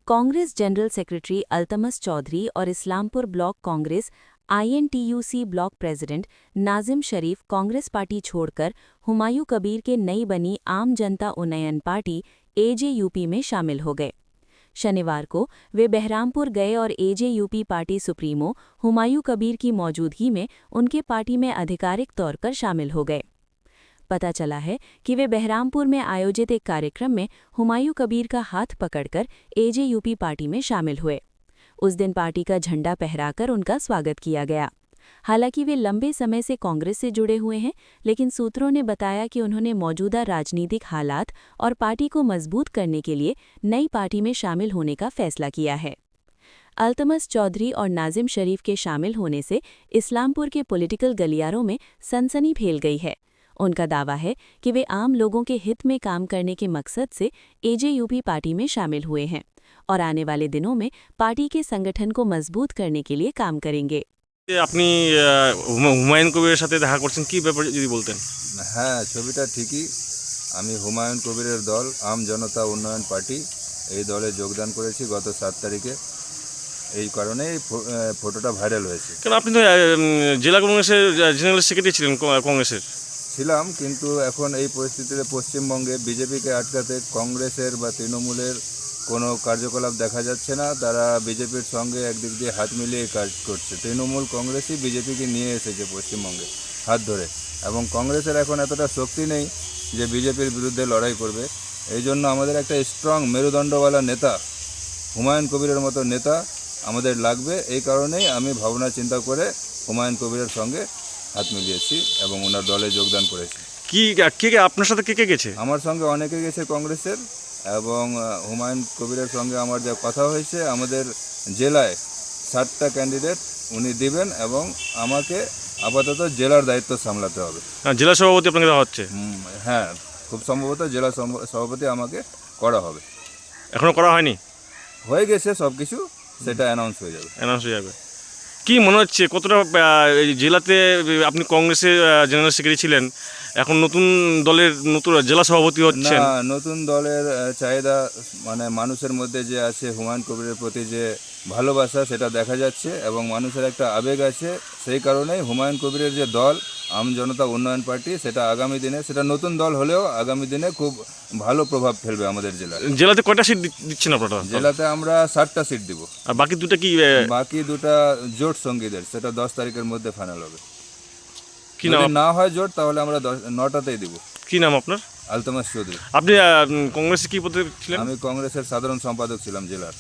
Congress general secretary Altamas Chowdhury और Islampur block Congress INTUC block president Nazim Sharif Congress party छोड़कर हुमायूं कबीर के नई बनी आम जनता उन्नयन पार्टी AJUP में शामिल हो गए। शनिवार को वे बहरामपुर गए और AJUP party supremo Humayun Kabir की मौजूदगी में उनके पार्टी में आधिकारिक तौर पर शामिल हो गए। पता चला है कि वे बहरामपुर में आयोजित एक कार्यक्रम में हुमायूं कबीर का हाथ पकड़कर AJUP पार्टी में शामिल हुए। उस दिन पार्टी का झंडा फहराकर उनका स्वागत किया गया। हालांकि वे लंबे समय से कांग्रेस से जुड़े हुए हैं, लेकिन सूत्रों ने बताया कि उन्होंने मौजूदा राजनीतिक हालात और पार्टी को मजबूत करने के लिए नई पार्टी में शामिल होने का फैसला किया है। अल्तमस चौधरी और नाजिम शरीफ के शामिल होने से इस्लामपुर के पॉलिटिकल गलियारों में सनसनी फैल गई है। उनका दावा है कि वे आम लोगों के हित में काम करने के मकसद से AJUP पार्टी में शामिल हुए हैं और आने वाले दिनों में पार्टी के संगठन को मजबूत करने के लिए काम करेंगे। আপনি হুমায়ুন কবিরের সাথে দেখা করছেন, কি ব্যাপারে যদি বলতেন? হ্যাঁ, ছবিটা ঠিকই। আমি হুমায়ুন কবিরের দল আম জনতা উন্নয়ন পার্টি এই দলে যোগদান করেছি গত 7 তারিখে। এই কারণেই ফটোটা ভাইরাল হয়েছে। কেন আপনি তো জেলা কংগ্রেসের জেনারেল সেক্রেটারি ছিলেন কংগ্রেসের। ছিলাম, কিন্তু এখন এই পরিস্থিতিতে পশ্চিমবঙ্গে বিজেপিকে আটকাতে কংগ্রেসের বা তৃণমূলের কোনো কার্যকলাপ দেখা যাচ্ছে না। তারা বিজেপির সঙ্গে একদিক দিয়ে হাত মিলিয়ে কাজ করছে। তৃণমূল কংগ্রেসই বিজেপিকে নিয়ে এসেছে পশ্চিমবঙ্গে হাত ধরে, এবং কংগ্রেসের এখন এতটা শক্তি নেই যে বিজেপির বিরুদ্ধে লড়াই করবে। এই জন্য আমাদের একটা স্ট্রং মেরুদণ্ডওয়ালা নেতা, হুমায়ুন কবিরের মতো নেতা আমাদের লাগবে। এই কারণেই আমি ভাবনা চিন্তা করে হুমায়ুন কবিরের সঙ্গে হাত মিলিয়েছি এবং ওনার দলে যোগদান করেছি। কে আপনার সাথে কে গেছে? আমার সঙ্গে অনেকে গেছে কংগ্রেসের, এবং হুমায়ুন কবিরের সঙ্গে আমার যা কথা হয়েছে, আমাদের জেলায় 7টা ক্যান্ডিডেট উনি দিবেন এবং আমাকে আপাতত জেলার দায়িত্ব সামলাতে হবে। জেলা সভাপতি আপনাকে দেওয়া হচ্ছে? হ্যাঁ, খুব সম্ভবত জেলা সভাপতি আমাকে করা হবে। এখনো করা হয়নি? হয়ে গেছে সব কিছু, সেটা অ্যানাউন্স হয়ে যাবে। কি মনে হচ্ছে কতটা জেলাতে আপনি কংগ্রেসের জেনারেল সেক্রেটারি ছিলেন, এখন নতুন দলের নতুন জেলা সভাপতি হচ্ছেন? না, নতুন দলের চাহিদা মানে মানুষের মধ্যে যে আছে হুমায়ুন কবিরের প্রতি যে ভালোবাসা, সেটা দেখা যাচ্ছে এবং মানুষের একটা আবেগ আছে। সেই কারণেই হুমায়ুন কবিরের যে দল আম জনতা উন্নয়ন পার্টি, সেটা আগামী দিনে, সেটা নতুন দল হলেও আগামী দিনে খুব ভালো প্রভাব ফেলবে আমাদের জেলায়। জেলাতে কয়টা সিট দিচ্ছেন আপনারা? জেলাতে আমরা 7টা সিট দিব। আর বাকি দুটো কি? বাকি দুটা জোট সঙ্গীদের, সেটা 10 তারিখের মধ্যে ফাইনাল হবে। কি নাম? না হয় জোট, তাহলে আমরা 9টাতেই দিব। কি নাম আপনার? আলতামাস চৌধুরী। আপনি কংগ্রেসে কি পদে ছিলেন? আমি কংগ্রেসের সাধারণ সম্পাদক ছিলাম জেলার।